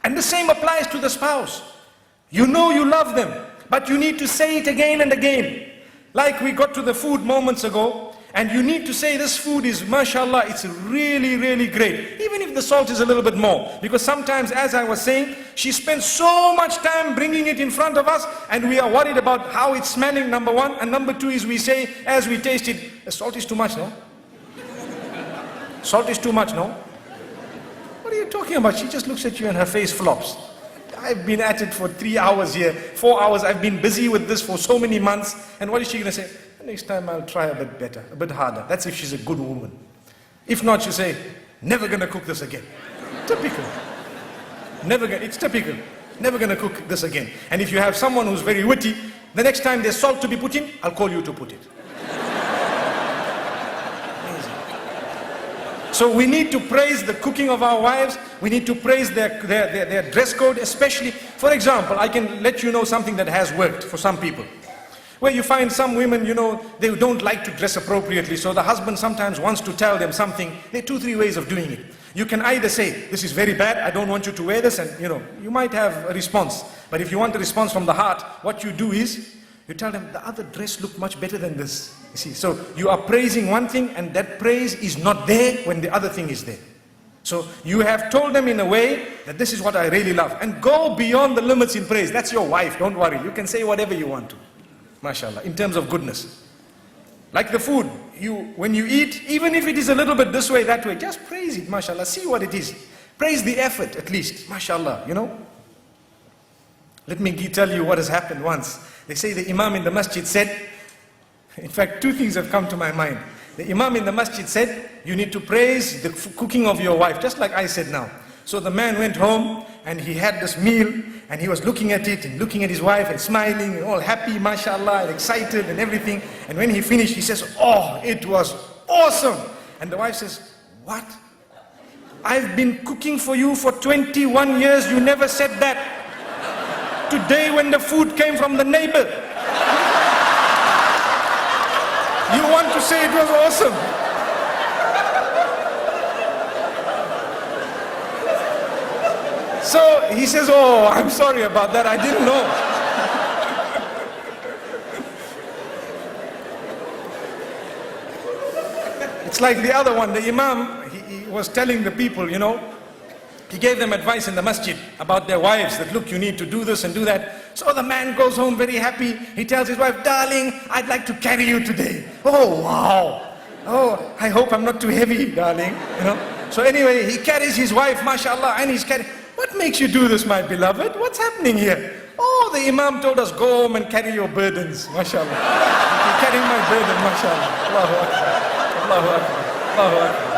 And the same applies to the spouse. You know you love them, but you need to say it again and again. Like we got to the food moments ago, and you need to say this food is, mashallah, it's really, really great. Even if the salt is a little bit more. Because sometimes, as I was saying, she spends so much time bringing it in front of us, and we are worried about how it's smelling, number one. And number two is we say, as we taste it, the salt is too much, no? Salt is too much, no? What are you talking about? She just looks at you and her face flops. I've been at it for 3 hours here, 4 hours. I've been busy with this for so many months. And what is she going to say? Next time I'll try a bit better, a bit harder. That's if she's a good woman. If not, she'll say, never going to cook this again. Typical. It's typical. Never going to cook this again. And if you have someone who's very witty, the next time there's salt to be put in, I'll call you to put it. So we need to praise the cooking of our wives. We need to praise their dress code, especially. For example, I can let you know something that has worked for some people. Where you find some women, they don't like to dress appropriately. So the husband sometimes wants to tell them something. There are 2-3 ways of doing it. You can either say, this is very bad, I don't want you to wear this. And you might have a response. But if you want a response from the heart, what you do is, you tell them, the other dress looked much better than this. You see, so you are praising one thing, and that praise is not there when the other thing is there. So you have told them in a way that this is what I really love. And go beyond the limits in praise. That's your wife, don't worry. You can say whatever you want to. MashaAllah, in terms of goodness. Like the food, when you eat, even if it is a little bit this way, that way, just praise it, MashaAllah. See what it is. Praise the effort at least, MashaAllah, Let me tell you what has happened once. They say the Imam in the masjid said, in fact, 2 things have come to my mind. The Imam in the masjid said, you need to praise the cooking of your wife, just like I said now. So the man went home and he had this meal and he was looking at it and looking at his wife and smiling and all happy, mashallah, and excited and everything. And when he finished, he says, oh, it was awesome. And the wife says, what? I've been cooking for you for 21 years, you never said that. Today when the food came from the neighbor, you want to say it was awesome. So he says, oh, I'm sorry about that, I didn't know. It's like the other one, the Imam, he was telling the people, he gave them advice in the masjid about their wives, that look, you need to do this and do that. So the man goes home very happy. He tells his wife, darling, I'd like to carry you today. Oh, wow. Oh, I hope I'm not too heavy, darling. So anyway, he carries his wife, mashallah, and he's carrying. What makes you do this, my beloved? What's happening here? Oh, the Imam told us, go home and carry your burdens, mashallah. You're carrying my burden, mashallah. Allahu Akbar. Allahu Akbar. Allahu Akbar.